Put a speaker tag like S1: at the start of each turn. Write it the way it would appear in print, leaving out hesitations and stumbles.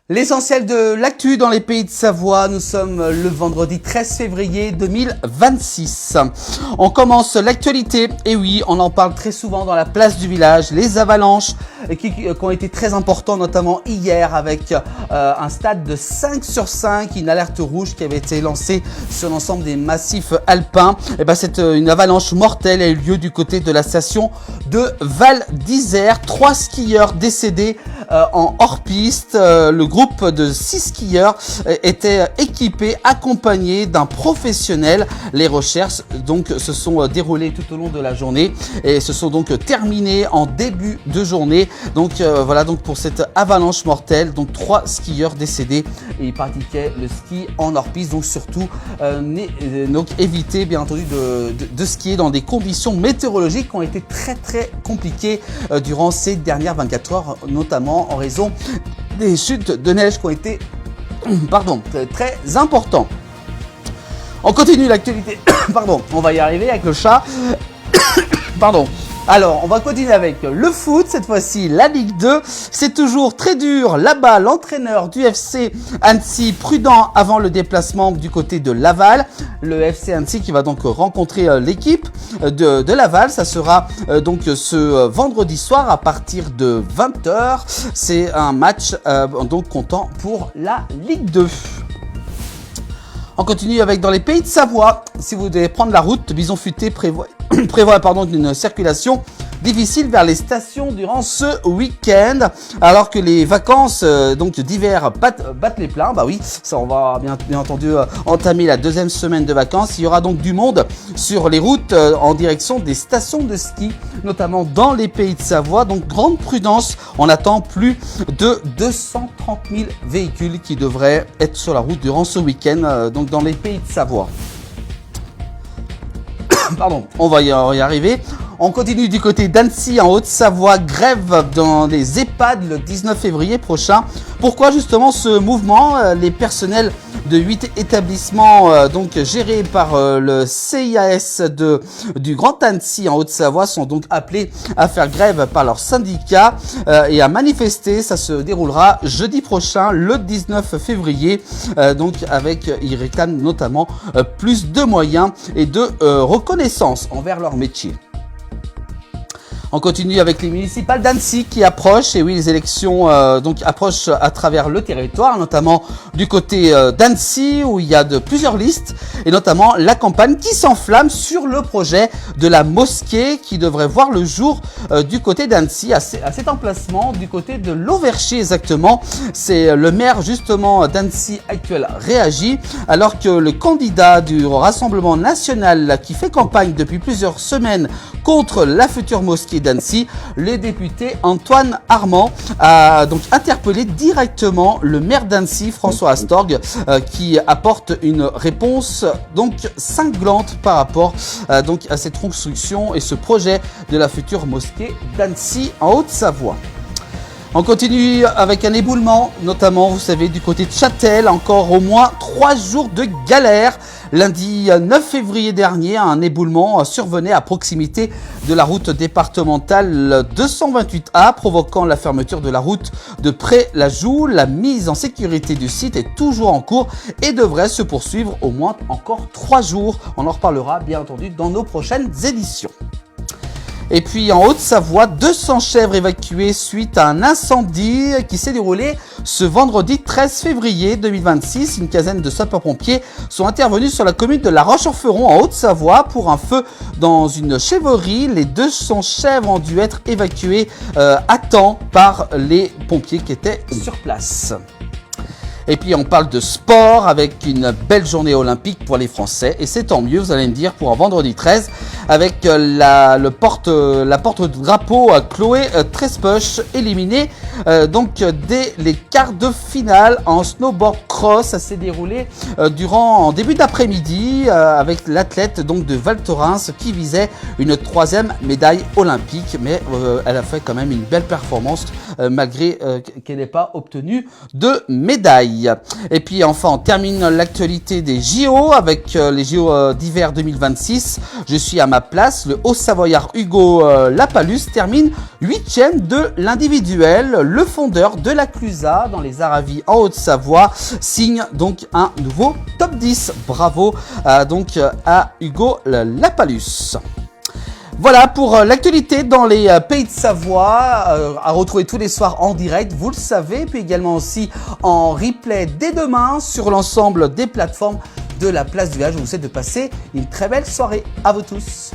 S1: L'essentiel de l'actu dans les pays de Savoie, nous sommes le vendredi 13 février 2026. On commence l'actualité, et oui, on en parle très souvent dans la place du village, les avalanches qui ont été très importants, notamment hier avec un stade de 5 sur 5, une alerte rouge qui avait été lancée sur l'ensemble des massifs alpins. Et ben, c'est une avalanche mortelle a eu lieu du côté de la station de Val d'Isère. 3 skieurs décédés en hors-piste. Le groupe de 6 skieurs était équipé, accompagné d'un professionnel. Les recherches donc se sont déroulées tout au long de la journée et se sont donc terminées en début de journée. Donc voilà donc pour cette avalanche mortelle, donc 3 skieurs décédés et ils pratiquaient le ski en hors-piste. Donc surtout donc évitez bien entendu de skier dans des conditions météorologiques qui ont été très compliquées durant ces dernières 24 heures, notamment en raison des chutes de neige qui ont été très importants. On continue l'actualité. Pardon, on va y arriver avec le chat. Pardon. Alors, on va continuer avec le foot, cette fois-ci la Ligue 2. C'est toujours très dur là-bas. L'entraîneur du FC Annecy, prudent avant le déplacement du côté de Laval. Le FC Annecy qui va donc rencontrer l'équipe de Laval. Ça sera donc ce vendredi soir à partir de 20h. C'est un match donc comptant pour la Ligue 2. On continue avec dans les pays de Savoie. Si vous devez prendre la route, Bison Futé prévoit une circulation difficile vers les stations durant ce week-end, alors que les vacances donc d'hiver battent les pleins. Bah oui, ça on va bien entendu entamer la deuxième semaine de vacances. Il y aura donc du monde sur les routes en direction des stations de ski, notamment dans les pays de Savoie. Donc grande prudence, on attend plus de 230 000 véhicules qui devraient être sur la route durant ce week-end, donc dans les pays de Savoie. Pardon, on va y arriver. On continue du côté d'Annecy en Haute-Savoie, grève dans les EHPAD le 19 février prochain. Pourquoi justement ce mouvement? Les personnels de 8 établissements donc gérés par le CIAS du Grand Annecy en Haute-Savoie sont donc appelés à faire grève par leur syndicat et à manifester. Ça se déroulera jeudi prochain, le 19 février. Donc ils réclament notamment plus de moyens et de reconnaissance envers leur métier. On continue avec les municipales d'Annecy qui approchent, et oui, les élections donc approchent à travers le territoire, notamment du côté d'Annecy où il y a plusieurs listes, et notamment la campagne qui s'enflamme sur le projet de la mosquée qui devrait voir le jour du côté d'Annecy, à cet emplacement du côté de l'Auverchier exactement. C'est le maire justement d'Annecy actuel réagit, alors que le candidat du Rassemblement national qui fait campagne depuis plusieurs semaines contre la future mosquée d'Annecy, le député Antoine Armand a donc interpellé directement le maire d'Annecy, François Astorg, qui apporte une réponse donc cinglante par rapport donc à cette construction et ce projet de la future mosquée d'Annecy en Haute-Savoie. On continue avec un éboulement, notamment, vous savez, du côté de Châtel, encore au moins 3 jours de galère. Lundi 9 février dernier, un éboulement survenait à proximité de la route départementale 228A, provoquant la fermeture de la route de Pré-la-Joux. La mise en sécurité du site est toujours en cours et devrait se poursuivre au moins encore 3 jours. On en reparlera bien entendu dans nos prochaines éditions. Et puis en Haute-Savoie, 200 chèvres évacuées suite à un incendie qui s'est déroulé ce vendredi 13 février 2026. Une quinzaine de sapeurs-pompiers sont intervenus sur la commune de La Roche-en-Feron en Haute-Savoie pour un feu dans une chèvrerie. Les 200 chèvres ont dû être évacuées à temps par les pompiers qui étaient sur place. Et puis on parle de sport avec une belle journée olympique pour les Français. Et c'est tant mieux, vous allez me dire, pour un vendredi 13 avec la porte-drapeau Chloé Trespech éliminée donc dès les quarts de finale en snowboard cross. cross. Ça s'est déroulé en début d'après-midi avec l'athlète donc de Val Thorens qui visait une 3e médaille olympique, mais elle a fait quand même une belle performance malgré qu'elle n'ait pas obtenu de médaille. Et puis enfin on termine l'actualité des JO avec les JO d'hiver 2026. Je suis à ma place, le Haut-Savoyard Hugo Lapalus termine 8e de l'individuel. Le fondeur de la Clusa dans les Aravis en Haute-Savoie signe donc un nouveau top 10. Bravo donc à Hugo Lapalus. Voilà pour l'actualité dans les pays de Savoie, à retrouver tous les soirs en direct, vous le savez, puis également aussi en replay dès demain sur l'ensemble des plateformes de la place du village. Je vous souhaite de passer une très belle soirée à vous tous.